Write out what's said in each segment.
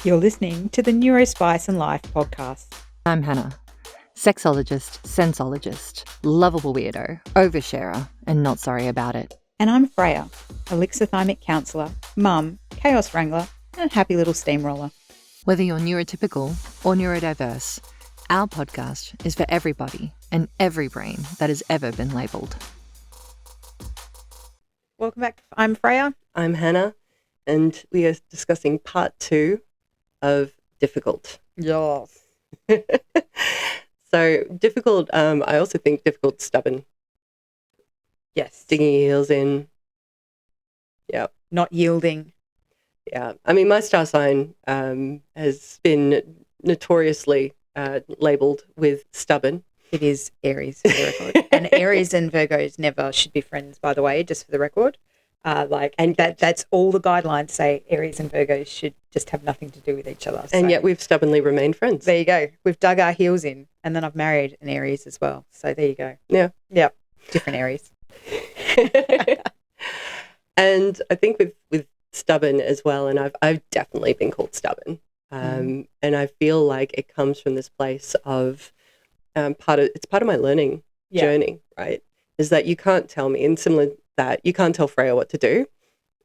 You're listening to the NeuroSpice Life podcast. I'm Hanna, sexologist, sensologist, lovable weirdo, oversharer, and not sorry about it. And I'm Freya, a lexothymic counsellor, mum, chaos wrangler, and happy little steamroller. Whether you're neurotypical or neurodiverse, our podcast is for everybody and every brain that has ever been labelled. Welcome back. I'm Freya. I'm Hanna, and we are discussing part 2 of difficult. Yes. So difficult, I also think difficult, stubborn. Yes. Digging your heels in. Yeah. Not yielding. Yeah. I mean, my star sign has been notoriously labelled with stubborn. It is Aries, for the record. And Aries and Virgos never should be friends, by the way, just for the record. That's all the guidelines say. Aries and Virgos should just have nothing to do with each other. And yet we've stubbornly remained friends. There you go. We've dug our heels in, and then I've married an Aries as well. So there you go. Yeah. Yeah. Different Aries. And I think with stubborn as well, and I've definitely been called stubborn. And I feel like it comes from this place of part of my learning journey, right? Is that you can't tell me, and similar that you can't tell Freya what to do.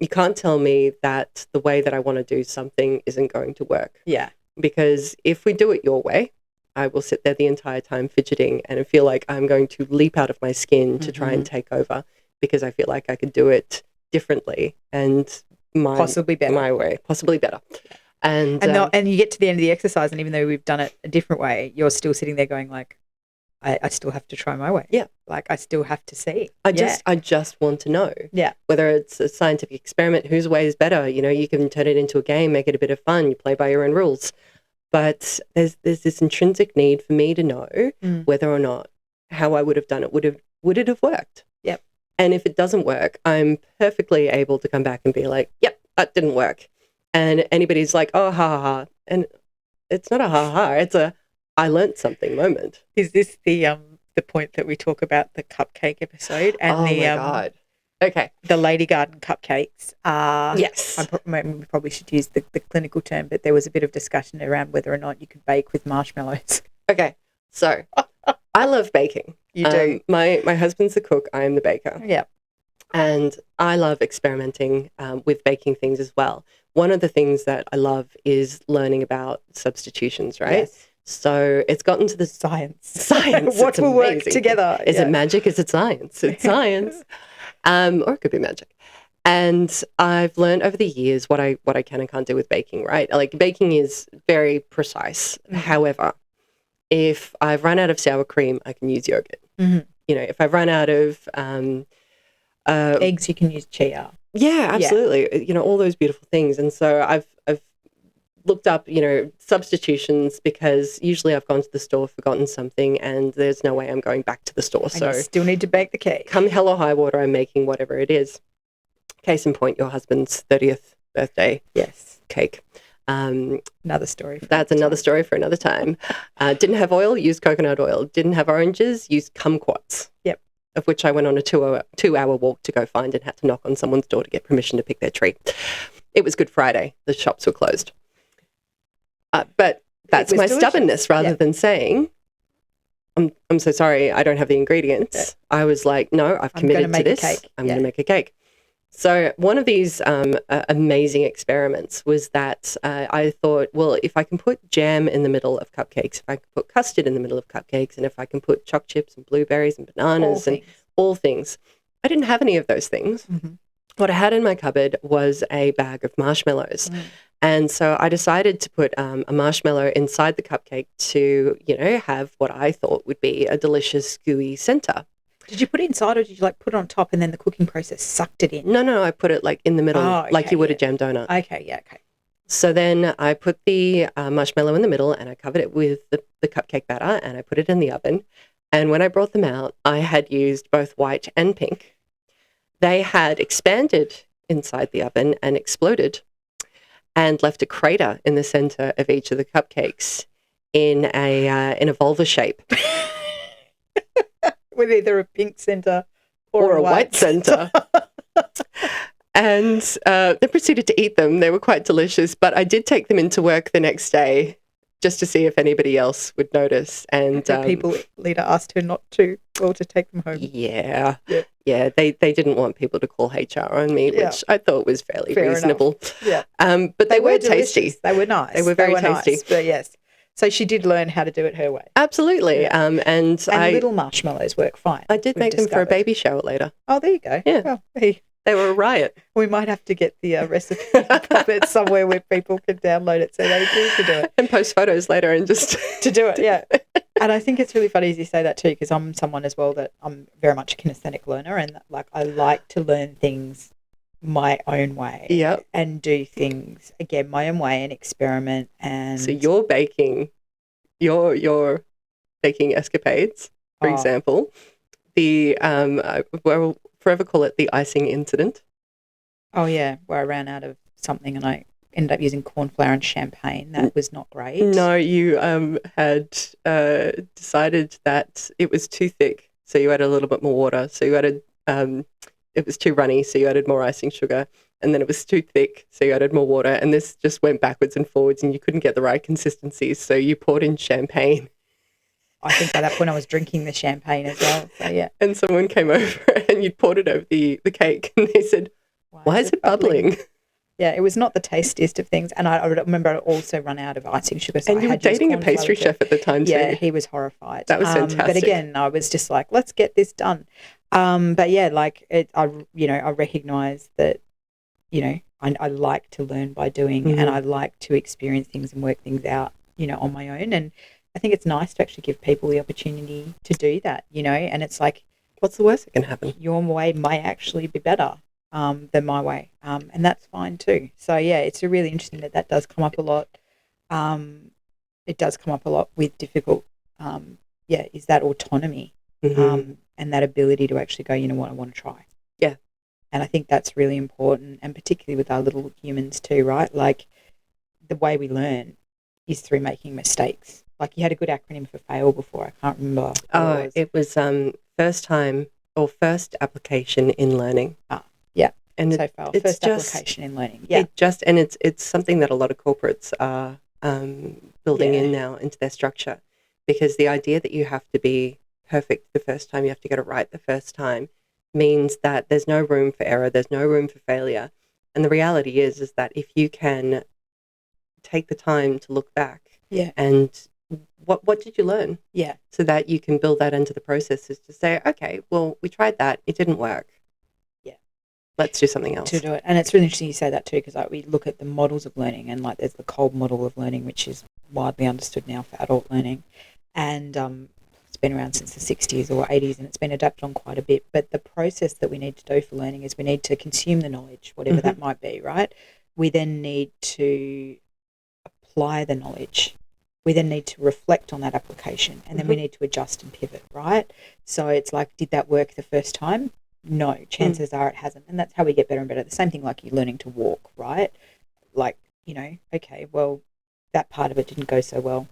You can't tell me that the way that I want to do something isn't going to work. Yeah. Because if we do it your way, I will sit there the entire time fidgeting and feel like I'm going to leap out of my skin to try and take over because I feel like I could do it differently and possibly better. My way, possibly better. And you get to the end of the exercise, and even though we've done it a different way, you're still sitting there going like, I still have to try my way. Yeah. Like I still have to see. I just want to know. Yeah. Whether it's a scientific experiment, whose way is better. You know, you can turn it into a game, make it a bit of fun. You play by your own rules. But there's this intrinsic need for me to know whether or not how I would have done it would it have worked? Yep. And if it doesn't work, I'm perfectly able to come back and be like, yep, that didn't work. And anybody's like, oh, ha, ha, ha. And it's not a ha, ha. It's a I learned something moment. Is this the point that we talk about the cupcake episode and my God. Okay. The Lady Garden cupcakes? Yes. We probably should use the clinical term, but there was a bit of discussion around whether or not you could bake with marshmallows. Okay. So I love baking. You do. My husband's the cook. I am the baker. Yeah. And I love experimenting with baking things as well. One of the things that I love is learning about substitutions, right? Yes. So it's gotten to the science. What will work together? Is it magic? Is it science? It's science. Or it could be magic. And I've learned over the years what I can and can't do with baking, right? Like baking is very precise. However, if I've run out of sour cream, I can use yogurt. You know, if I've run out of eggs, you can use chia. Yeah, absolutely. Yeah. You know, all those beautiful things. And so I've looked up, you know, substitutions because usually I've gone to the store, forgotten something, and there's no way I'm going back to the store. And so you still need to bake the cake. Come hell or high water, I'm making whatever it is. Case in point, your husband's 30th birthday cake. Another story. That's another story for another time. Didn't have oil, used coconut oil. Didn't have oranges, used kumquats. Yep. Of which I went on a two-hour walk to go find and had to knock on someone's door to get permission to pick their tree. It was Good Friday. The shops were closed. But that's my delicious. Stubbornness rather than saying, I'm so sorry, I don't have the ingredients. Yeah. I was like, no, I've committed to this. I'm going to make a cake. So one of these amazing experiments was that I thought, well, if I can put jam in the middle of cupcakes, if I can put custard in the middle of cupcakes, and if I can put choc chips and blueberries and bananas and all things. I didn't have any of those things. What I had in my cupboard was a bag of marshmallows. And so I decided to put a marshmallow inside the cupcake to, you know, have what I thought would be a delicious gooey center. Did you put it inside, or did you like put it on top and then the cooking process sucked it in? No, I put it like in the middle, like you would a jam donut. Okay. So then I put the marshmallow in the middle and I covered it with the cupcake batter and I put it in the oven. And when I brought them out, I had used both white and pink. They had expanded inside the oven and exploded and left a crater in the center of each of the cupcakes in a vulva shape. With either a pink center or a white center. And then proceeded to eat them. They were quite delicious, but I did take them into work the next day just to see if anybody else would notice. And the people leader asked her not to, or to take them home. Yeah. They didn't want people to call HR on me, which I thought was fairly reasonable. Enough. But they were tasty. They were nice. They were very tasty. Nice, but yes. So she did learn how to do it her way. Absolutely. And little marshmallows work fine. I did make them for a baby shower later. Oh, there you go. Yeah. Well, they were a riot. We might have to get the recipe puppet somewhere where people can download it so they can do it. And post photos later and just... to do it, yeah. And I think it's really funny as you say that too, because I'm someone as well that I'm very much a kinesthetic learner, and I like to learn things my own way. Yep. And do things, again, my own way and experiment. And so your baking escapades, for example, the we'll forever call it the icing incident. Oh yeah, where I ran out of something and I ended up using corn flour and champagne. That was not great. No, you had decided that it was too thick, so you added a little bit more water. So you added it was too runny, so you added more icing sugar, and then it was too thick, so you added more water, and this just went backwards and forwards, and you couldn't get the right consistency, so you poured in champagne. I think by that point I was drinking the champagne as well. So yeah. And someone came over and you'd poured it over the cake, and they said, "Why is it bubbling?" Yeah, it was not the tastiest of things. And I remember I also run out of icing sugar. So and you were dating a pastry chef at the time too. Yeah, he was horrified. That was fantastic. But again, I was just like, let's get this done. But yeah, I recognise that, I like to learn by doing, and I like to experience things and work things out, on my own. And I think it's nice to actually give people the opportunity to do that, and it's like, what's the worst that can happen? Your way might actually be better than my way, and that's fine too. So yeah, it's really interesting that does come up a lot. It does come up a lot with difficult, is that autonomy, and that ability to actually go, you know what, I want to try. Yeah. And I think that's really important, and particularly with our little humans too, right? Like the way we learn is through making mistakes. Like you had a good acronym for fail before. I can't remember. It was first time or first application in learning. Yeah. And so fail. First application in learning. Yeah. It's something that a lot of corporates are building in now into their structure, because the idea that you have to be perfect the first time, you have to get it right the first time, means that there's no room for error, there's no room for failure. And the reality is that if you can take the time to look back and what did you learn? Yeah. So that you can build that into the process, is to say, okay, well, we tried that, it didn't work. Yeah. Let's do something else. To do it. And it's really interesting you say that too, because we look at the models of learning, and there's the Kolb model of learning, which is widely understood now for adult learning. And it's been around since the 60s or 80s, and it's been adapted on quite a bit. But the process that we need to do for learning is we need to consume the knowledge, whatever that might be, right? We then need to apply the knowledge. We then need to reflect on that application, and then we need to adjust and pivot, right? So it's like, did that work the first time? No, chances are it hasn't. And that's how we get better and better. The same thing like you learning to walk, right? Like, okay, well, that part of it didn't go so well.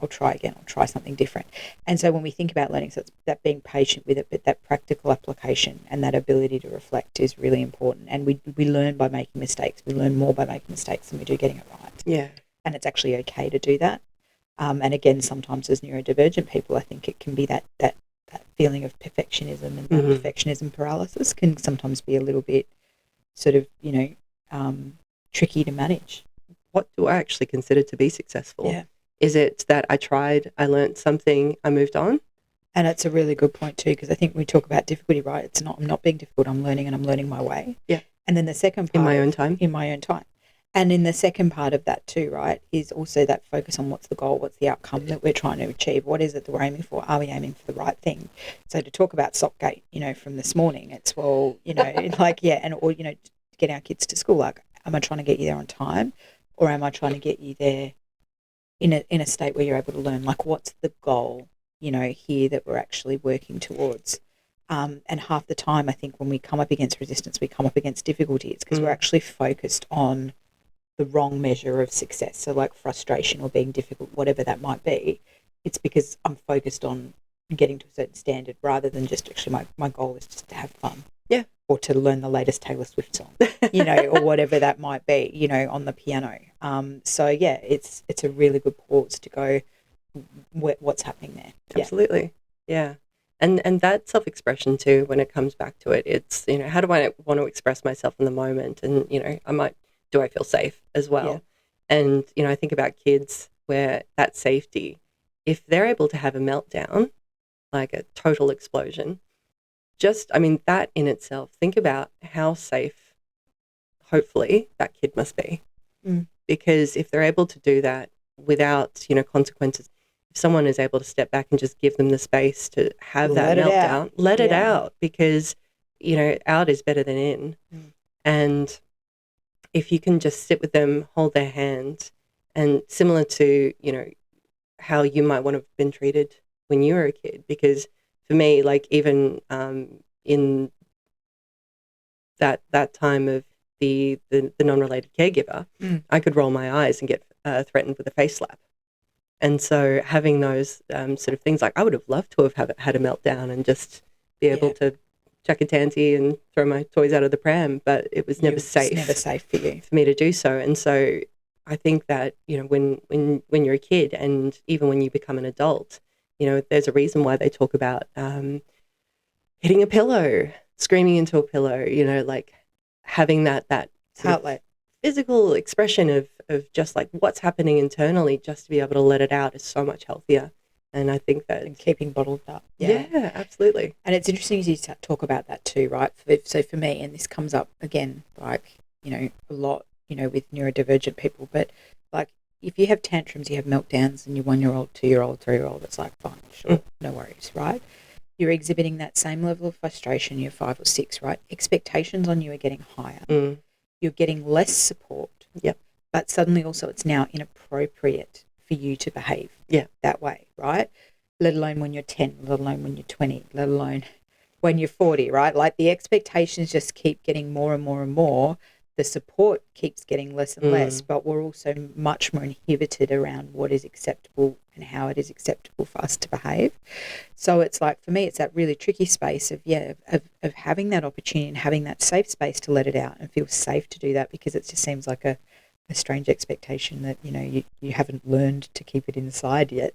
I'll try again. I'll try something different. And so when we think about learning, so it's that being patient with it, but that practical application and that ability to reflect is really important. And we learn by making mistakes. We learn more by making mistakes than we do getting it right. Yeah. And it's actually okay to do that. And again, sometimes as neurodivergent people, I think it can be that feeling of perfectionism, and that perfectionism paralysis can sometimes be a little bit sort of, tricky to manage. What do I actually consider to be successful? Yeah. Is it that I tried, I learned something, I moved on? And it's a really good point too, because I think we talk about difficulty, right? I'm not being difficult, I'm learning, and I'm learning my way. Yeah. And then the second part. In my own time. And in the second part of that too, right, is also that focus on what's the goal, what's the outcome that we're trying to achieve, what is it that we're aiming for, are we aiming for the right thing? So to talk about Sockgate, from this morning, it's, well, to get our kids to school, like, am I trying to get you there on time, or am I trying to get you there in a state where you're able to learn? Like, what's the goal, here that we're actually working towards? And half the time, I think when we come up against resistance, we come up against difficulty, it's because we're actually focused on the wrong measure of success. So like frustration or being difficult, whatever that might be, it's because I'm focused on getting to a certain standard rather than just actually my goal is just to have fun. Yeah. or to learn the latest Taylor Swift song, or whatever that might be, on the piano. So yeah, it's a really good pause to go, what's happening there. Absolutely. Yeah. And that self-expression too, when it comes back to it, it's, how do I want to express myself in the moment? And, do I feel safe as well? Yeah. And, I think about kids where that safety, if they're able to have a meltdown, like a total explosion, that in itself, think about how safe, hopefully, that kid must be. Because if they're able to do that without, consequences, if someone is able to step back and just give them the space to have that meltdown, let it out, because, out is better than in. And if you can just sit with them, hold their hand, and similar to, how you might want to have been treated when you were a kid, because for me, like even in that time of the non-related caregiver, I could roll my eyes and get threatened with a face slap. And so having those sort of things, like I would have loved to have had a meltdown and just be able to chuck a tansy and throw my toys out of the pram, but it was never safe. It's never safe for you. For me to do so. And so I think that, when you're a kid and even when you become an adult, there's a reason why they talk about hitting a pillow, screaming into a pillow, like having that outlet, physical expression of just like what's happening internally, just to be able to let it out is so much healthier. And I think that... And keeping bottled up. Yeah, absolutely. And it's interesting you talk about that too, right? So for me, and this comes up again, like, a lot, with neurodivergent people, but like if you have tantrums, you have meltdowns, and your 1-year-old, 2-year-old, 3-year-old, it's like, fine, sure, no worries, right? You're exhibiting that same level of frustration, you're 5 or 6, right? Expectations on you are getting higher. You're getting less support. Yep. But suddenly also it's now inappropriate for you to behave that way, right? Let alone when you're 10, let alone when you're 20, let alone when you're 40, right? Like the expectations just keep getting more and more and more. The support keeps getting less and less, but we're also much more inhibited around what is acceptable and how it is acceptable for us to behave. So it's like, for me, it's that really tricky space of having that opportunity and having that safe space to let it out and feel safe to do that, because it just seems like a strange expectation that, you haven't learned to keep it inside yet,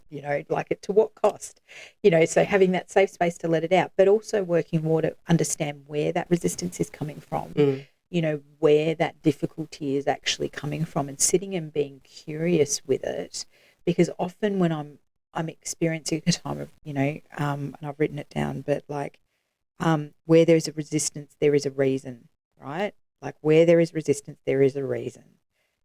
like it to what cost, so having that safe space to let it out, but also working more to understand where that resistance is coming from, where that difficulty is actually coming from, and sitting and being curious with it, because often when I'm experiencing a time of, and I've written it down, but like where there's a resistance, there is a reason, right? Like where there is resistance, there is a reason.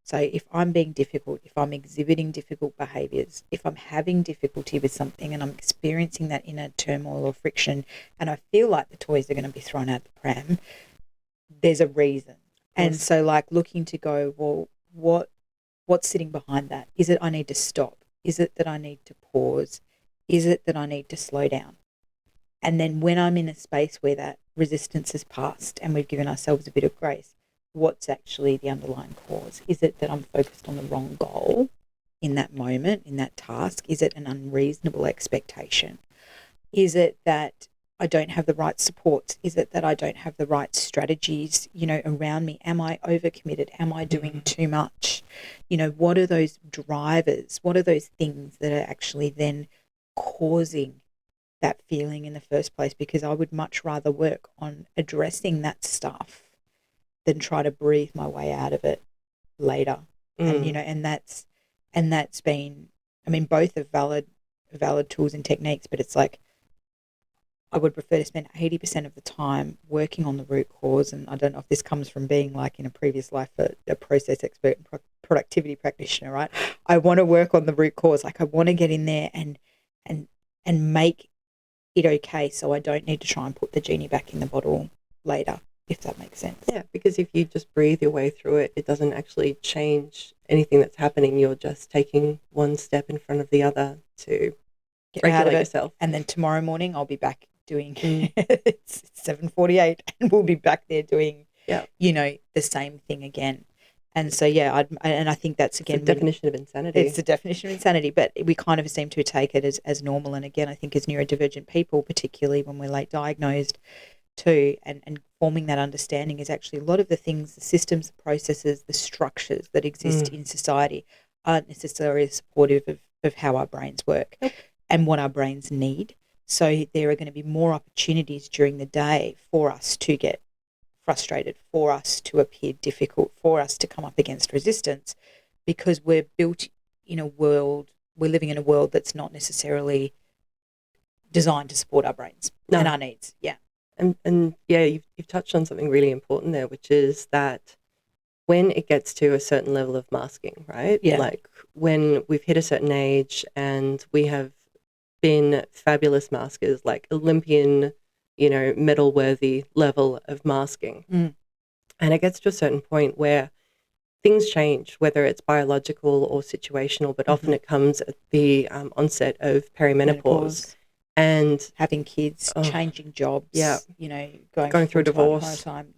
So if I'm being difficult, if I'm exhibiting difficult behaviours, if I'm having difficulty with something and I'm experiencing that inner turmoil or friction, and I feel like the toys are going to be thrown out the pram, there's a reason. And so like looking to go, well, what's sitting behind that? Is it I need to stop? Is it that I need to pause? Is it that I need to slow down? And then when I'm in a space where that resistance has passed and we've given ourselves a bit of grace, what's actually the underlying cause? Is it that I'm focused on the wrong goal in that moment, in that task? Is it an unreasonable expectation? Is it that I don't have the right supports? Is it that I don't have the right strategies, around me? Am I overcommitted? Am I doing too much? What are those drivers? What are those things that are actually then causing that feeling in the first place? Because I would much rather work on addressing that stuff than try to breathe my way out of it later. And, and that's been, both are valid tools and techniques, but it's like, I would prefer to spend 80% of the time working on the root cause. And I don't know if this comes from being like in a previous life a process expert and productivity practitioner, right? I want to work on the root cause. Like I want to get in there and make it okay, so I don't need to try and put the genie back in the bottle later, if that makes sense. Yeah, because if you just breathe your way through it, it doesn't actually change anything that's happening. You're just taking one step in front of the other to regulate yourself. And then tomorrow morning I'll be back doing it's 7:48 and we'll be back there doing the same thing again. And so I think that's again the definition of insanity. It's the definition of insanity, but we kind of seem to take it as normal. And again, I think as neurodivergent people, particularly when we're late diagnosed, too, and forming that understanding is actually a lot of the things, the systems, the processes, the structures that exist in society aren't necessarily supportive of how our brains work and what our brains need. So there are going to be more opportunities during the day for us to get frustrated, for us to appear difficult, for us to come up against resistance, because we're built in a world, we're living in a world that's not necessarily designed to support our brains and our needs. Yeah. And yeah, you've touched on something really important there, which is that when it gets to a certain level of masking, right? Yeah. Like when we've hit a certain age and we have been fabulous maskers, like Olympian, medal-worthy level of masking. And it gets to a certain point where things change, whether it's biological or situational, but often it comes at the onset of perimenopause. And having kids, changing jobs, going through divorce. Time,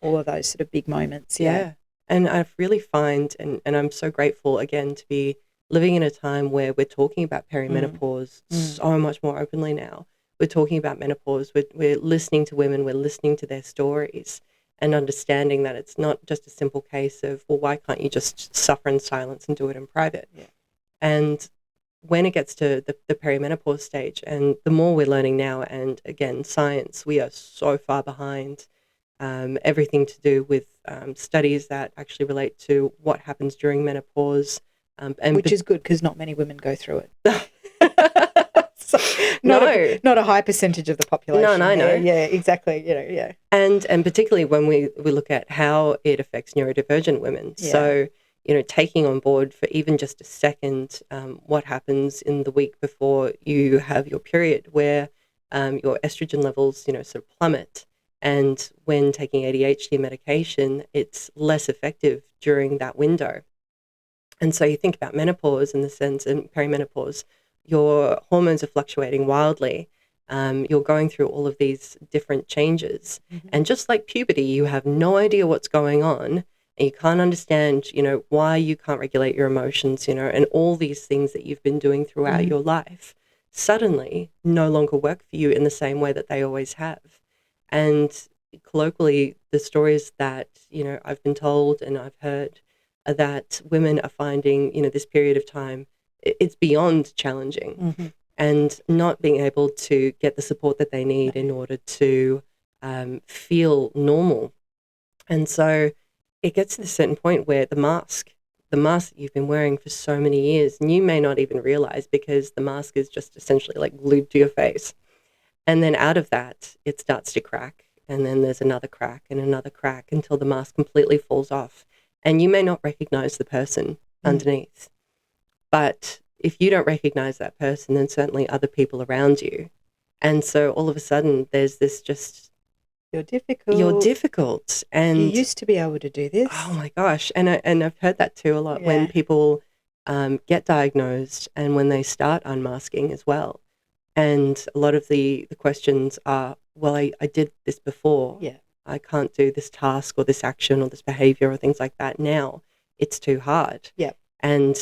all of those sort of big moments. Yeah. And I've really find, and I'm so grateful again to be living in a time where we're talking about perimenopause so much more openly now. We're talking about menopause. We're listening to women. We're listening to their stories and understanding that it's not just a simple case of, well, why can't you just suffer in silence and do it in private? Yeah. And when it gets to the perimenopause stage, and the more we're learning now, and again, science, we are so far behind everything to do with studies that actually relate to what happens during menopause. Which is good because not many women go through it. So, not a high percentage of the population. No, I know. Yeah, exactly. And particularly when we look at how it affects neurodivergent women. Yeah. So, taking on board for even just a second what happens in the week before you have your period, where your estrogen levels, sort of plummet. And when taking ADHD medication, it's less effective during that window. And so you think about menopause in the sense, and perimenopause, your hormones are fluctuating wildly. You're going through all of these different changes. And just like puberty, you have no idea what's going on, and you can't understand, why you can't regulate your emotions, and all these things that you've been doing throughout your life suddenly no longer work for you in the same way that they always have. And colloquially, the stories that, I've been told and I've heard are that women are finding, this period of time, it's beyond challenging and not being able to get the support that they need in order to feel normal. And so it gets to a certain point where the mask that you've been wearing for so many years, and you may not even realize because the mask is just essentially like glued to your face. And then out of that, it starts to crack. And then there's another crack and another crack until the mask completely falls off. And you may not recognize the person underneath. But if you don't recognize that person, then certainly other people around you. And so all of a sudden, there's this just... You're difficult. You're difficult. And you used to be able to do this. Oh, my gosh. And I've heard that too a lot when people get diagnosed and when they start unmasking as well. And a lot of the questions are, well, I did this before. Yeah. I can't do this task or this action or this behavior or things like that now. It's too hard. Yeah. And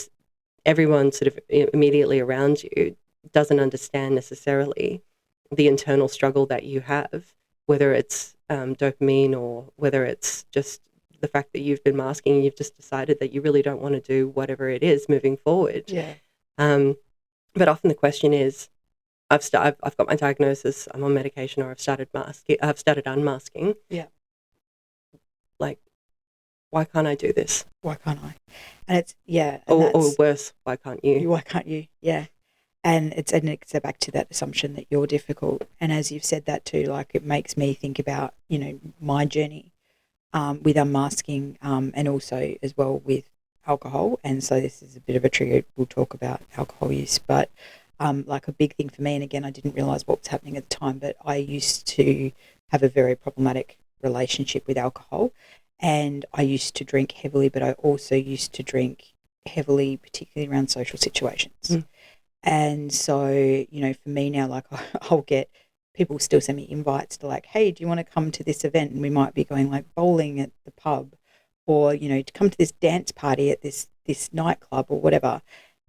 everyone sort of immediately around you doesn't understand necessarily the internal struggle that you have, whether it's dopamine or whether it's just the fact that you've been masking and you've just decided that you really don't want to do whatever it is moving forward. Yeah. But often the question is, I've got my diagnosis, I'm on medication, or I've started unmasking. Yeah. Like, why can't I do this? Why can't I? And it's, or worse, why can't you? Why can't you? Yeah. And it's back to that assumption that you're difficult. And as you've said that too, like it makes me think about, my journey with unmasking and also as well with alcohol. And so this is a bit of a trigger. We'll talk about alcohol use, but like a big thing for me, and again, I didn't realise what was happening at the time, but I used to have a very problematic relationship with alcohol, and I used to drink heavily, but I also used to drink heavily, particularly around social situations. And so, for me now, like I'll get people still send me invites to like, hey, do you want to come to this event? And we might be going like bowling at the pub, or, to come to this dance party at this nightclub or whatever.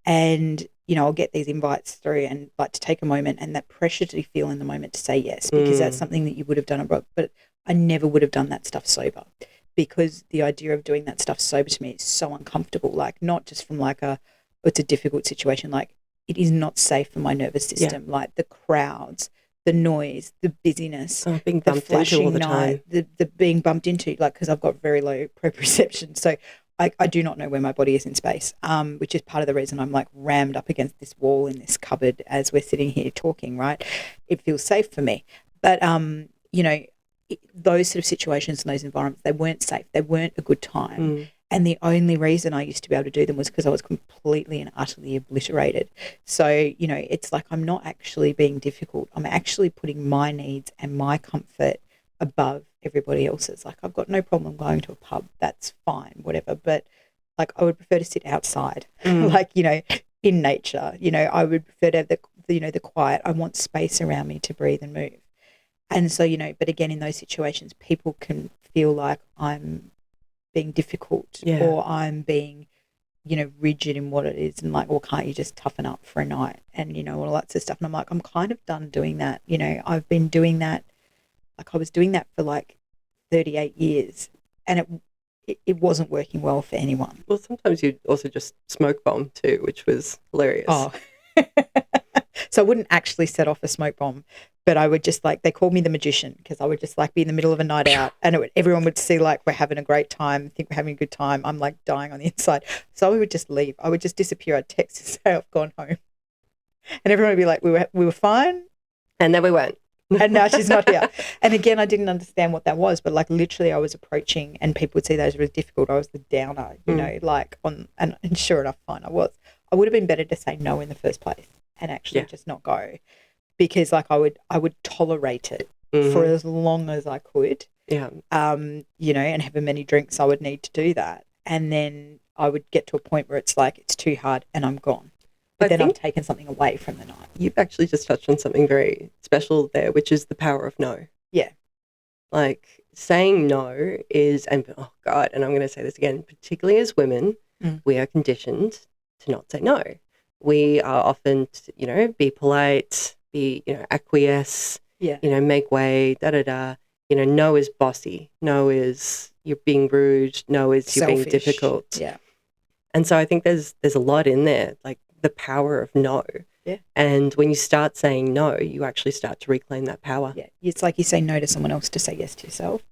And, you know, I'll get these invites through and like to take a moment and that pressure to feel in the moment to say yes, because that's something that you would have done abroad. But I never would have done that stuff sober, because the idea of doing that stuff sober to me is so uncomfortable. Like, not just from like it's a difficult situation. Like, it is not safe for my nervous system. Yeah. Like the crowds, the noise, the busyness, being the bumped flashing into all the time, the being bumped into, like, because I've got very low proprioception. So I do not know where my body is in space, which is part of the reason I'm like rammed up against this wall in this cupboard as we're sitting here talking, right? It feels safe for me. But, you know, those sort of situations and those environments, they weren't safe. They weren't a good time. And the only reason I used to be able to do them was because I was completely and utterly obliterated. So, you know, it's like I'm not actually being difficult. I'm actually putting my needs and my comfort above everybody else's. Like, I've got no problem going to a pub. That's fine, whatever. But, like, I would prefer to sit outside, like, you know, in nature. You know, I would prefer to have the quiet. I want space around me to breathe and move. And so, you know, but again, in those situations, people can feel like I'm being difficult or I'm being, you know, rigid in what it is, and like, well, can't you just toughen up for a night, and, you know, all that sort of stuff. And I'm like, I'm kind of done doing that. You know, I've been doing that. Like, I was doing that for like 38 years, and it wasn't working well for anyone. Well, sometimes you also just smoke bomb too, which was hilarious. Oh. So I wouldn't actually set off a smoke bomb, but I would just, like, they called me the magician, because I would just like be in the middle of a night out and everyone would see like we're having a great time, think we're having a good time. I'm like dying on the inside. So I would just leave. I would just disappear. I'd text to say I've gone home. And everyone would be like, we were fine. And then we weren't. And now she's not here. And again, I didn't understand what that was, but like literally I was approaching, and people would see that as really difficult. I was the downer, you know, like and sure enough, fine, I was. I would have been better to say no in the first place and actually just not go, because like I would tolerate it for as long as I could. Yeah. You know, and however many drinks I would need to do that. And then I would get to a point where it's like, it's too hard and I'm gone. But then I've taken something away from the night. You've actually just touched on something very special there, which is the power of no. Yeah. Like, saying no is, and oh God, and I'm going to say this again, particularly as women, we are conditioned to not say no. We are often, you know, be polite, be, you know, acquiesce, you know, make way, da-da-da. You know, no is bossy. No is you're being rude. No is you're being difficult. Yeah. And so I think there's a lot in there, like the power of no. Yeah. And when you start saying no, you actually start to reclaim that power. Yeah. It's like you say no to someone else to say yes to yourself.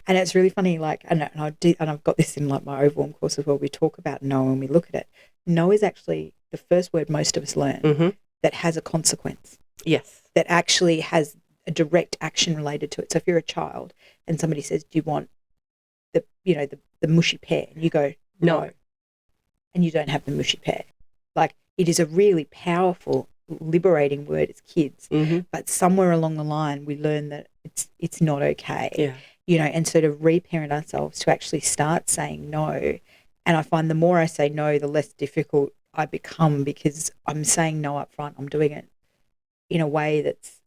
And it's really funny, like, and I've got this in like my overall course as well. We talk about no and we look at it. No is actually the first word most of us learn that has a consequence. Yes. That actually has a direct action related to it. So if you're a child and somebody says, do you want the mushy pear? And you go, no. And you don't have the mushy pear. Like, it is a really powerful, liberating word as kids. But somewhere along the line, we learn that it's not okay. Yeah. You know, and so to reparent ourselves to actually start saying no. And I find the more I say no, the less difficult I become, because I'm saying no up front. I'm doing it in a way that's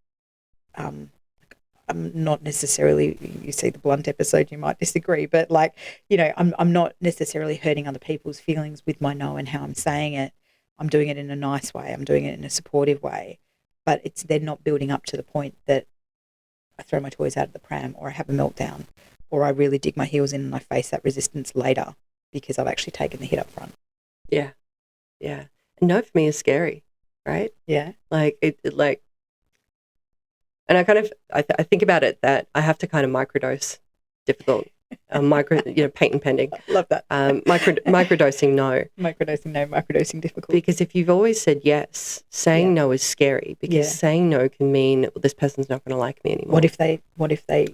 I'm not necessarily, you see the blunt episode, you might disagree, but like, you know, I'm not necessarily hurting other people's feelings with my no and how I'm saying it. I'm doing it in a nice way. I'm doing it in a supportive way, but they're not building up to the point that I throw my toys out of the pram, or I have a meltdown, or I really dig my heels in and I face that resistance later because I've actually taken the hit up front. Yeah. Yeah. And no for me is scary, right? Yeah. Like, it like, and I kind of, I think about it that I have to kind of microdose difficult, patent pending. Love that. Microdosing no. Microdosing no, microdosing difficult. Because if you've always said yes, saying no is scary, because saying no can mean, well, this person's not going to like me anymore. What if they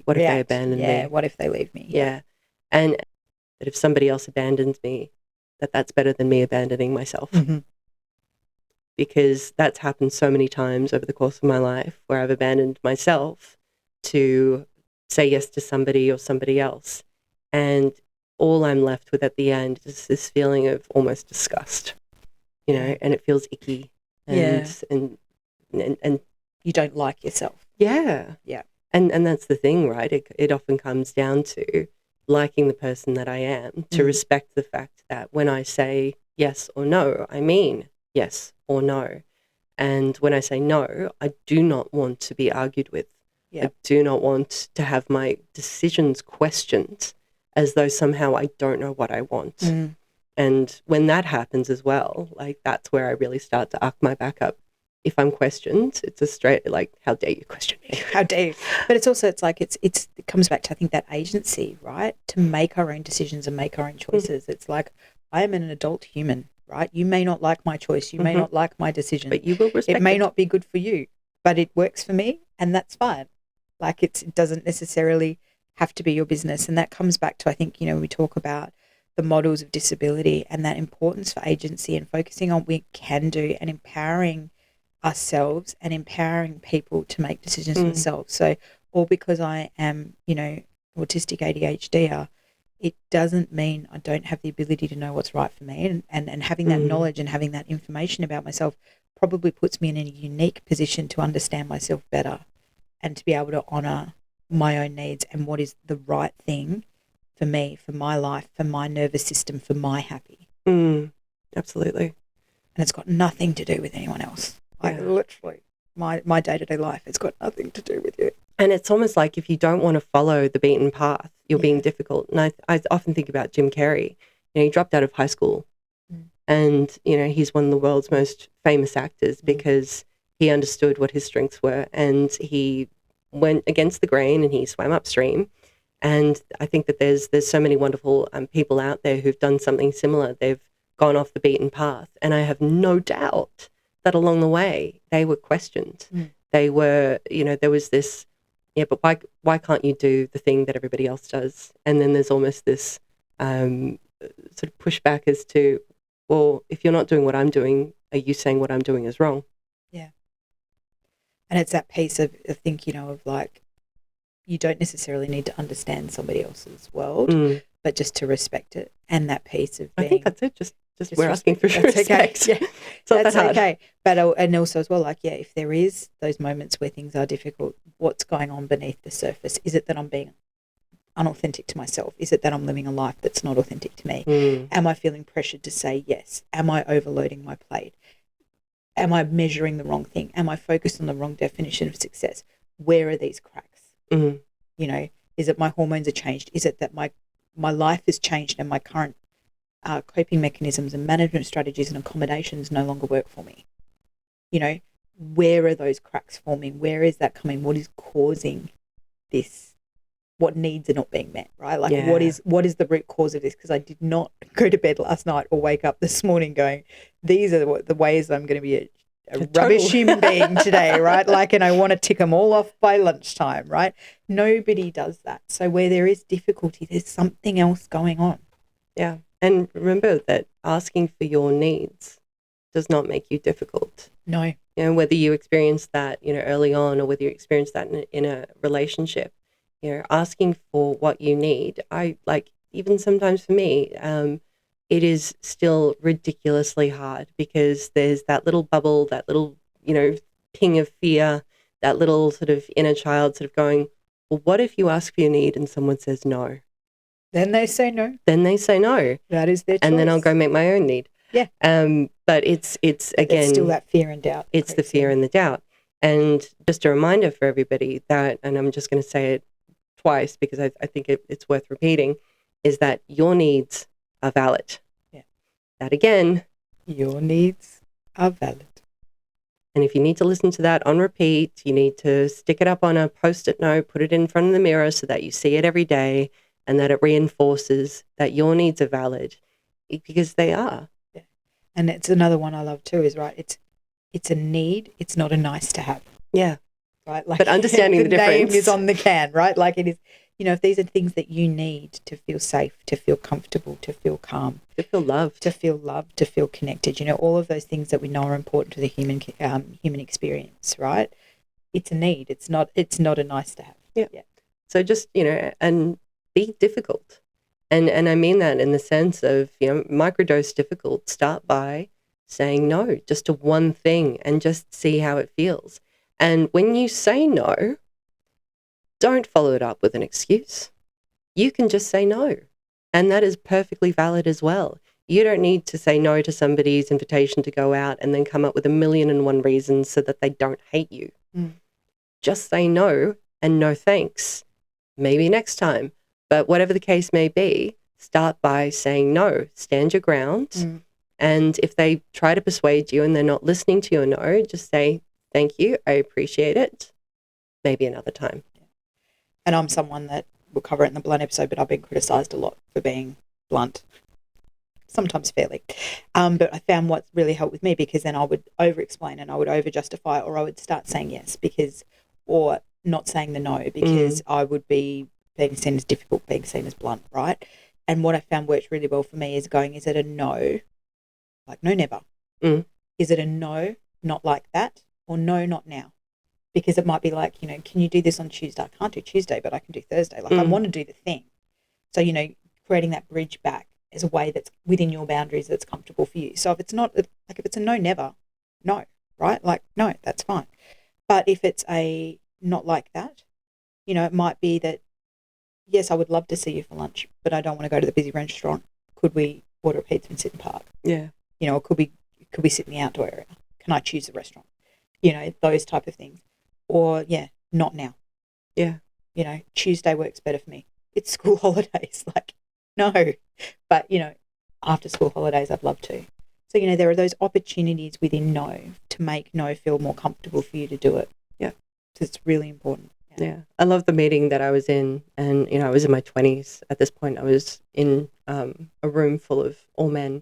abandon me? Yeah, what if they leave me? Yeah. And that if somebody else abandons me, that's better than me abandoning myself. Because that's happened so many times over the course of my life, where I've abandoned myself to say yes to somebody or somebody else. And all I'm left with at the end is this feeling of almost disgust, you know, and it feels icky. And you don't like yourself. Yeah. Yeah. And that's the thing, right? It often comes down to liking the person that I am, to respect the fact that when I say yes or no, I mean yes or no. And when I say no, I do not want to be argued with. I do not want to have my decisions questioned as though somehow I don't know what I want. And when that happens as well, like that's where I really start to arc my back up. If I'm questioned, it's a straight, like, how dare you question me? How dare you? But it's also, it's like, it comes back to, I think, that agency, right? To make our own decisions and make our own choices. It's like, I am an adult human, right? You may not like my choice. You may not like my decision. But you will respect it. May not be good for you, but it works for me, and that's fine. Like, it doesn't necessarily have to be your business. And that comes back to, I think, we talk about the models of disability and that importance for agency and focusing on what we can do and empowering ourselves and empowering people to make decisions for themselves. So, all because I am, autistic ADHD, it doesn't mean I don't have the ability to know what's right for me. And having that knowledge and having that information about myself probably puts me in a unique position to understand myself better and to be able to honour my own needs and what is the right thing for me, for my life, for my nervous system, for my happy. Absolutely. And it's got nothing to do with anyone else. Like, literally, my day-to-day life, it's got nothing to do with you. And it's almost like if you don't want to follow the beaten path, you're being difficult. And I often think about Jim Carrey. He dropped out of high school and, he's one of the world's most famous actors because he understood what his strengths were and he went against the grain and he swam upstream. And I think that there's so many wonderful people out there who've done something similar. They've gone off the beaten path. And I have no doubt that along the way they were questioned. They were, there was this, but why can't you do the thing that everybody else does? And then there's almost this sort of pushback as to, well, if you're not doing what I'm doing, are you saying what I'm doing is wrong? Yeah. And it's that piece of thinking, of like, you don't necessarily need to understand somebody else's world, but just to respect it. And that piece of being, I think that's it. Just we're asking for respect. Okay. Yeah, it's not that's that hard. Okay. But and also as well, like, if there is those moments where things are difficult, what's going on beneath the surface? Is it that I'm being unauthentic to myself? Is it that I'm living a life that's not authentic to me? Am I feeling pressured to say yes? Am I overloading my plate? Am I measuring the wrong thing? Am I focused on the wrong definition of success? Where are these cracks? Is it my hormones are changed? Is it that my life has changed and my current coping mechanisms and management strategies and accommodations no longer work for me? Where are those cracks forming? Where is that coming? What is causing this? What needs are not being met, right? Like, what is the root cause of this? Because I did not go to bed last night or wake up this morning going, these are the ways I'm going to be a rubbish human being today, right? Like, and I want to tick them all off by lunchtime, right? Nobody does that. So where there is difficulty, there's something else going on. Yeah. And remember that asking for your needs does not make you difficult. No. Whether you experience that, early on or whether you experience that in a relationship, asking for what you need. Even sometimes for me, it is still ridiculously hard because there's that little bubble, that little, ping of fear, that little sort of inner child sort of going, well, what if you ask for your need and someone says no? Then they say no. That is their choice. And then I'll go make my own need. Yeah. But it's again, it's still that fear and doubt. It's the fear and the doubt. And just a reminder for everybody that, and I'm just going to say it twice because I think it's worth repeating, is that your needs are valid. Yeah. That again. Your needs are valid. And if you need to listen to that on repeat, you need to stick it up on a Post-it note, put it in front of the mirror so that you see it every day and that it reinforces that your needs are valid because they are. Yeah. And it's another one I love too is, right, it's a need, it's not a nice to have. Yeah. Right? Like, but understanding the difference. Name is on the can, right? Like, it is, if these are things that you need to feel safe, to feel comfortable, to feel calm, to feel loved, to feel connected, all of those things that we know are important to the human experience, right? It's a need. It's not a nice to have. Yeah. So just, and be difficult. And I mean that in the sense of, microdose difficult. Start by saying no just to one thing and just see how it feels. And when you say no, don't follow it up with an excuse. You can just say no. And that is perfectly valid as well. You don't need to say no to somebody's invitation to go out and then come up with 1,000,001 reasons so that they don't hate you. Just say no and no thanks. Maybe next time. But whatever the case may be, start by saying no. Stand your ground. And if they try to persuade you and they're not listening to your no, just say, thank you, I appreciate it. Maybe another time. And I'm someone that, we'll cover it in the blunt episode, but I've been criticised a lot for being blunt, sometimes fairly. But I found what really helped with me, because then I would over-explain and I would over-justify, or I would start saying yes or not saying the no, because I would be being seen as difficult, being seen as blunt, right? And what I found worked really well for me is going, is it a no, like no, never? Is it a no, not like that, or no, not now? Because it might be like, can you do this on Tuesday? I can't do Tuesday, but I can do Thursday. Like I want to do the thing. So, creating that bridge back is a way that's within your boundaries that's comfortable for you. So if it's not, like if it's a no, never, no, right? Like, no, that's fine. But if it's a not like that, it might be that, yes, I would love to see you for lunch, but I don't want to go to the busy restaurant. Could we order a pizza and sit in the park? Yeah. Or could we sit in the outdoor area? Can I choose the restaurant? Those type of things. Or, not now. Yeah. Tuesday works better for me. It's school holidays. Like, no. But, after school holidays, I'd love to. So, there are those opportunities within no to make no feel more comfortable for you to do it. Yeah. So it's really important. Yeah. I love the meeting that I was in, and, I was in my 20s at this point. I was in a room full of all men,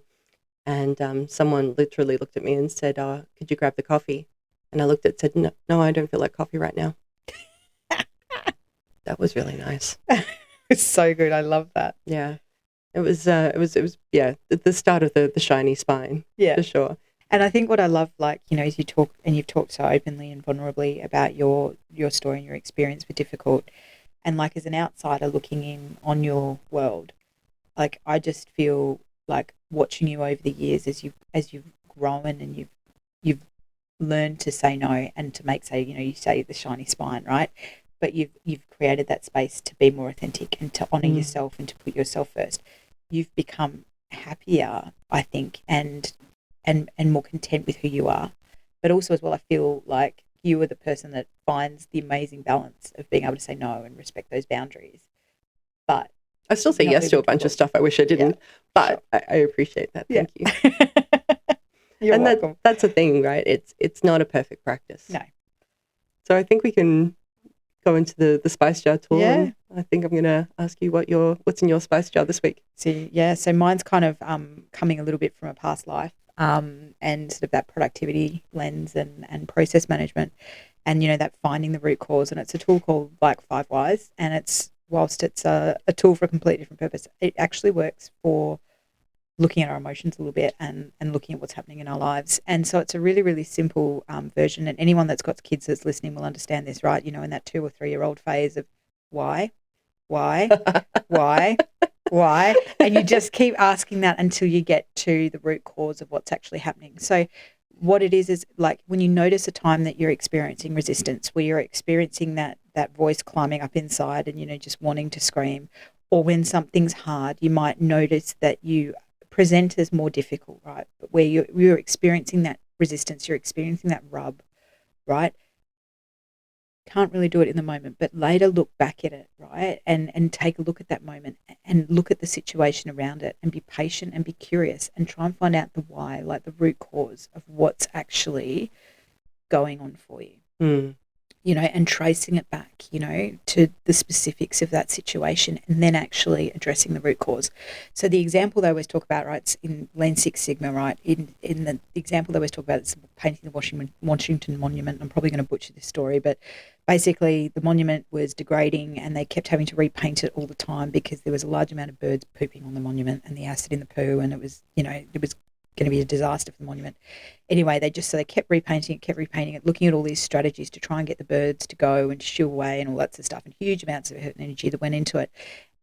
and someone literally looked at me and said, could you grab the coffee? And I looked at it and said, no, I don't feel like coffee right now. That was really nice. It's so good. I love that. Yeah. It was the start of the shiny spine. Yeah. For sure. And I think what I love, like, is you talk, and you've talked so openly and vulnerably about your story and your experience with difficult. And like, as an outsider looking in on your world, like, I just feel like watching you over the years as you've grown and you've learned to say no and to you say the shiny spine, right? But you've created that space to be more authentic and to honor yourself and to put yourself first. You've become happier, I think, and more content with who you are. But also as well, I feel like you are the person that finds the amazing balance of being able to say no and respect those boundaries. But I still say yes to a bunch of stuff I wish I didn't, but sure. I appreciate that. Thank you. You're welcome. That's the thing, right? It's not a perfect practice. No. So I think we can go into the spice jar tool. Yeah. I think I'm going to ask you what's in your spice jar this week. So mine's kind of coming a little bit from a past life, and sort of that productivity lens and process management, and that finding the root cause. And it's a tool called like 5 Whys, and whilst it's a tool for a completely different purpose, it actually works for looking at our emotions a little bit and looking at what's happening in our lives. And so it's a really, really simple version. And anyone that's got kids that's listening will understand this, right? In that 2 or 3-year-old phase of why? And you just keep asking that until you get to the root cause of what's actually happening. So what it is like when you notice a time that you're experiencing resistance, where you're experiencing that voice climbing up inside and, just wanting to scream, or when something's hard, you might notice that you present as more difficult, right? But where you're experiencing that resistance, you're experiencing that rub, right? Can't really do it in the moment, but later look back at it, right? And take a look at that moment and look at the situation around it and be patient and be curious and try and find out the why, like the root cause of what's actually going on for you. And tracing it back, to the specifics of that situation, and then actually addressing the root cause. So the example they always talk about, right, it's in Lean Six Sigma, right, in the example they always talk about is painting the Washington Monument. I'm probably going to butcher this story, but basically the monument was degrading and they kept having to repaint it all the time because there was a large amount of birds pooping on the monument and the acid in the poo, and it was going to be a disaster for the monument. Anyway, they kept repainting it, looking at all these strategies to try and get the birds to go and shoo away and all that sort of stuff, and huge amounts of energy that went into it.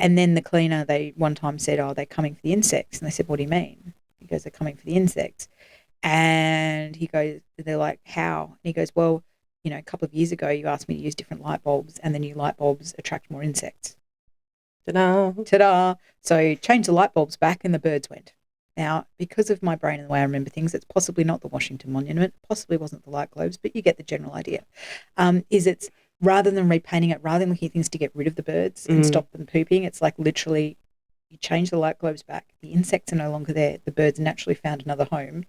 And then the cleaner, they one time said, "Oh, they're coming for the insects." And they said, "What do you mean?" He goes, "They're coming for the insects." And he goes, they're like, "How?" And he goes, "Well, a couple of years ago you asked me to use different light bulbs, and the new light bulbs attract more insects." Ta-da. So change the light bulbs back and the birds went. Now, because of my brain and the way I remember things, it's possibly not the Washington Monument, possibly wasn't the light globes, but you get the general idea. Is it's rather than repainting it, rather than looking at things to get rid of the birds and stop them pooping, it's like literally you change the light globes back, the insects are no longer there, the birds naturally found another home,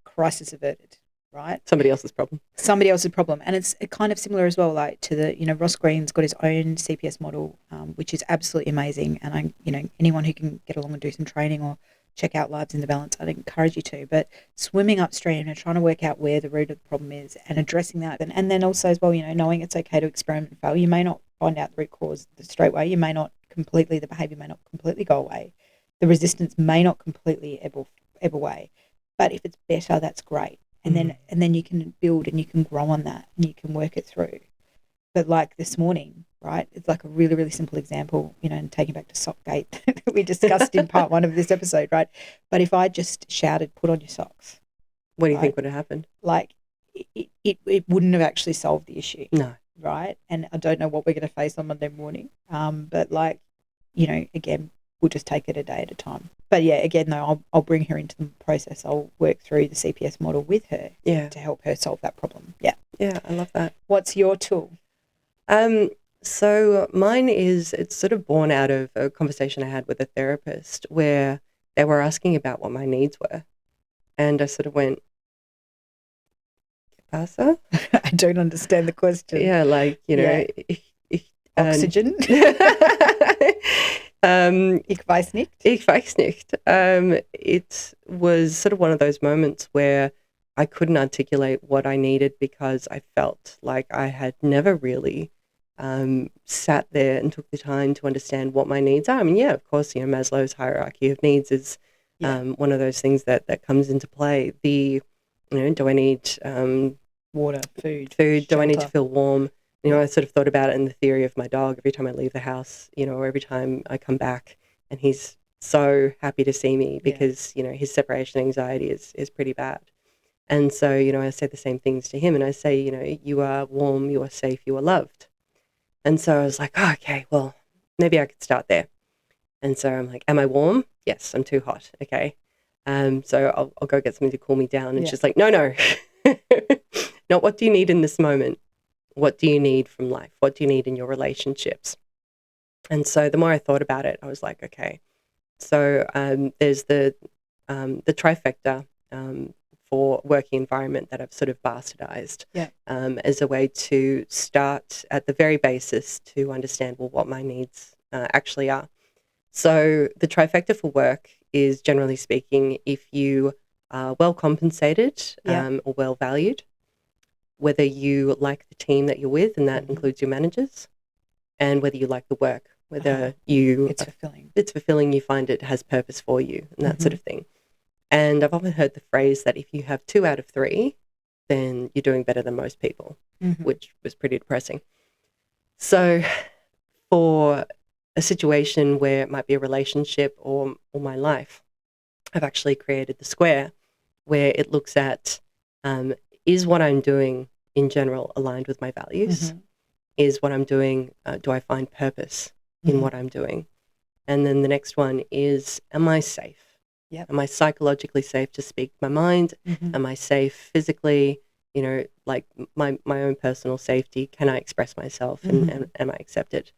crisis averted, right? Somebody else's problem. Somebody else's problem. And it's kind of similar as well, like to the, Ross Green's got his own CPS model, which is absolutely amazing. And anyone who can get along and do some training or check out Lives in the Balance, I'd encourage you to. But swimming upstream and trying to work out where the root of the problem is and addressing that. And then also as well, knowing it's okay to experiment and fail. You may not find out the root cause the straight way. You may not the behaviour may not completely go away. The resistance may not completely ebb away. But if it's better, that's great. And then you can build and you can grow on that and you can work it through. But like this morning, right, it's like a really, really simple example, and taking back to Sockgate that we discussed in part 1 of this episode, right? But if I just shouted, put on your socks. What do you think would have happened? Like it wouldn't have actually solved the issue. No. Right? And I don't know what we're going to face on Monday morning. But again, we'll just take it a day at a time. But yeah, again, though, I'll bring her into the process. I'll work through the CPS model with her to help her solve that problem. Yeah. Yeah, I love that. What's your tool? So mine it's sort of born out of a conversation I had with a therapist where they were asking about what my needs were. And I sort of went, ¿Qué pasa? I don't understand the question. Yeah, like, Oxygen? Ich weiß nicht. Ich weiß nicht. It was sort of one of those moments where I couldn't articulate what I needed because I felt like I had never really sat there and took the time to understand what my needs are. I mean, yeah, of course, Maslow's hierarchy of needs is one of those things that comes into play. Do I need water, food? Shelter. Do I need to feel warm? I sort of thought about it in the theory of my dog. Every time I leave the house, or every time I come back, and he's so happy to see me because, his separation anxiety is pretty bad. And so, I say the same things to him, and I say, you are warm, you are safe, you are loved. And so I was like, oh, okay, well, maybe I could start there. And so I'm like, am I warm? Yes, I'm too hot. Okay. So I'll go get something to cool me down. And she's like, no, not what do you need in this moment? What do you need from life? What do you need in your relationships? And so the more I thought about it, I was like, okay. So there's the trifecta for working environment that I've sort of bastardized as a way to start at the very basis to understand, what my needs actually are. So the trifecta for work is, generally speaking, if you are well compensated or well valued, whether you like the team that you're with, and that includes your managers, and whether you like the work, whether it's fulfilling, you find it has purpose for you, and that sort of thing. And I've often heard the phrase that if you have 2 out of 3, then you're doing better than most people, which was pretty depressing. So for a situation where it might be a relationship or my life, I've actually created the square where it looks at is what I'm doing in general aligned with my values? Is what I'm doing, do I find purpose in what I'm doing? And then the next one is, am I safe? Am I psychologically safe to speak my mind? Am I safe physically? Like my own personal safety. Can I express myself and am I accepted?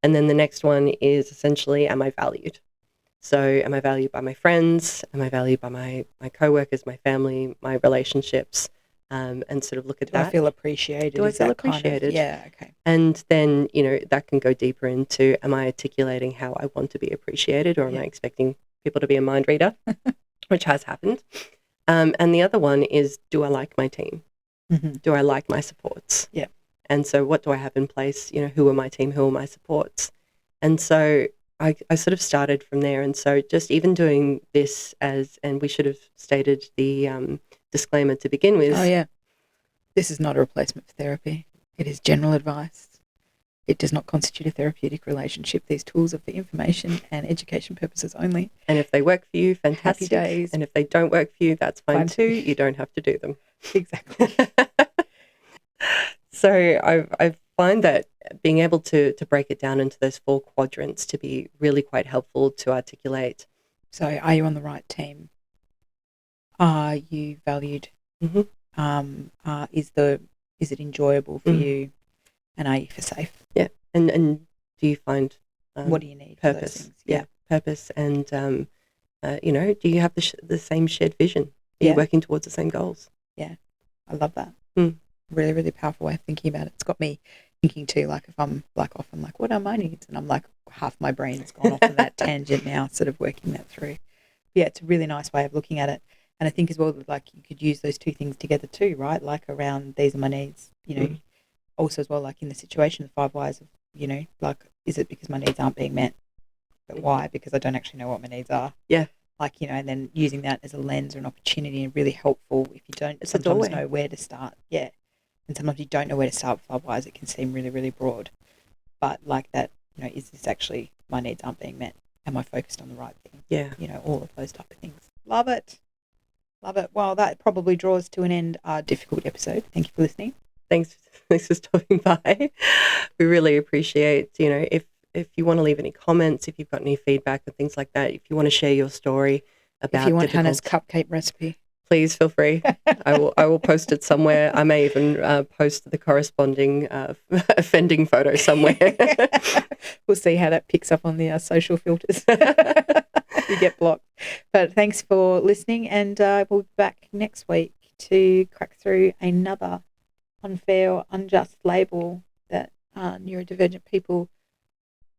And then the next one is essentially, am I valued? So am I valued by my friends? Am I valued by my coworkers, my family, my relationships? And sort of look at that. Do I feel appreciated? Do I feel appreciated? Yeah, okay. And then, that can go deeper into, am I articulating how I want to be appreciated, or am I expecting people to be a mind reader, which has happened. And the other one is, do I like my team? Do I like my supports? Yeah. And so what do I have in place? Who are my team? Who are my supports? And so I sort of started from there. And so just even doing this and we should have stated the disclaimer to begin with. Oh, yeah. This is not a replacement for therapy. It is general advice. It does not constitute a therapeutic relationship. These tools are for information and education purposes only. And if they work for you, fantastic. Happy days. And if they don't work for you, that's fine too. You don't have to do them. Exactly. So I find that being able to break it down into those 4 quadrants to be really quite helpful to articulate. So are you on the right team? Are you valued? Is it enjoyable for you? And are you for safe? Yeah. And do you find what do you need? Purpose. For those things? Yeah. Purpose. And, do you have the same shared vision? Are you working towards the same goals? Yeah. I love that. Really, really powerful way of thinking about it. It's got me thinking too, like if I'm like often like, what are my needs? And I'm like, half my brain's gone off on that tangent now, sort of working that through. Yeah, it's a really nice way of looking at it. And I think as well, like you could use those two things together too, right? Like around these are my needs, also as well, like in the situation of 5 whys of, like, is it because my needs aren't being met? But why? Because I don't actually know what my needs are. Yeah. Like, and then using that as a lens or an opportunity and really helpful if you don't sometimes know where to start. Yeah. And sometimes you don't know where to start with 5 whys. It can seem really, really broad. But like that, is this actually my needs aren't being met? Am I focused on the right thing? Yeah. All of those type of things. Love it. Love it. Well, that probably draws to an end our difficult episode. Thank you for listening. Thanks for stopping by. We really appreciate, if you want to leave any comments, if you've got any feedback and things like that, if you want to share your story about if you want Hannah's cupcake recipe, please feel free. I will post it somewhere. I may even post the corresponding offending photo somewhere. We'll see how that picks up on the social filters. You get blocked. But thanks for listening, and we'll be back next week to crack through another unfair or unjust label that neurodivergent people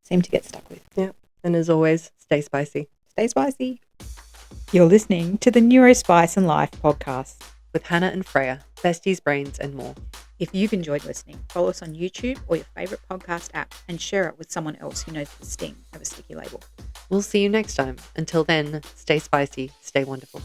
seem to get stuck with. Yeah. And as always, stay spicy. Stay spicy. You're listening to the NeuroSpice Life podcast with Hanna and Freya, besties, brains, and more. If you've enjoyed listening, follow us on YouTube or your favourite podcast app and share it with someone else who knows the sting of a sticky label. We'll see you next time. Until then, stay spicy, stay wonderful.